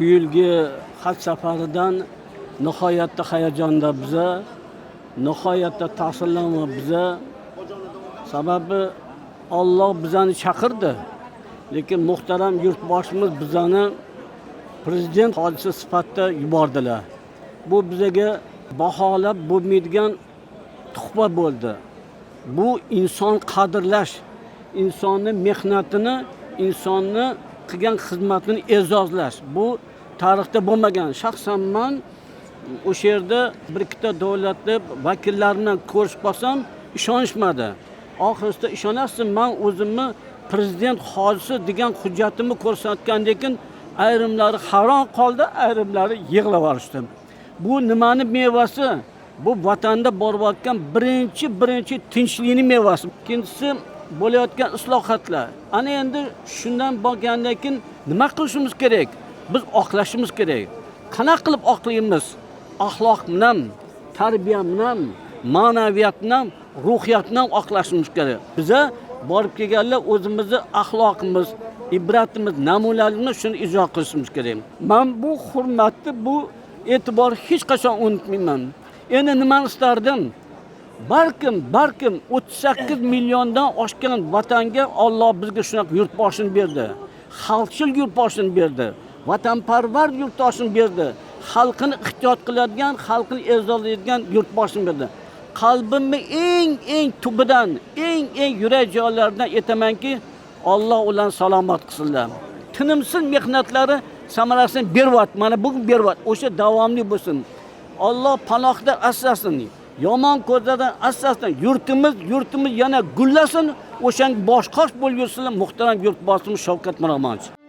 Bu yilgi haj safaridan nihoyatda hayajonda biza, nihoyatda ta'sirlanib biza. Sababi Alloh bizani chaqirdi. Lekin muhtaram yurtboshimiz bizani prezident hodisa sifatida yubordilar. Bu bizaga baholab bo'lmaydigan tuhfa bo'ldi. Bu inson qadrlash, insonning mehnatini, insonni qilgan xizmatini e'zozlash. Bu tarixda bo'lmagan. Shaxsan men o'sha yerda bir ikkita davlatli vakillar bilan ko'rishib qolsam, ishonishmadi. Oxirida ishonasiz, men o'zimni prezident hodisa degan hujjatimni ko'rsatgandan ayrimlari hayron qoldi, ayrimlari yig'lab yuborishdi. Bu nimani mevasi? Bu vatanda borayotgan birinchi tinchlikning mevasi. Ikkinchisi bo'layotgan islohotlar. Ana endi shundan bo'lgandan keyin nima qilishimiz kerak? Biz oqlashimiz kerak. Qanaqa qilib oqlaymiz? Axloq bilan, tarbiya bilan, ma'naviyat bilan, ruhiyat bilan oqlashimiz kerak. Biza borib kelganlar o'zimizni axloqimiz, ibratimiz, namunalarimizni shuni ijro qilishimiz kerak. Men bu hurmatni, bu e'tibor hech qachon unutmayman. Endi nima istardim? Balkim 38 milliondan oshgan vatanga Alloh bizga shunaqa yurtboshini berdi. Xalqchil yurtboshini berdi. Vatanparvar yurtboshini berdi. Xalqini ehtiyot qiladigan, xalqini e'zozlaydigan yurtboshini berdi. Qalbimni eng tubidan, eng yurak joylaridan aytamanki, Alloh ularni salomat qilsinlar. Tinimsiz mehnatlari samarasini beryapti. Mana bugun beryapti. O'sha davomli bo'lsin. Alloh panohda asrasin. Yomon ko'zlardan asrasin. Yurtimiz yana gullasin. O'shang boshqosh bo'lib yursinlar muhtaram yurtboshimiz Shavkat Miromonovich.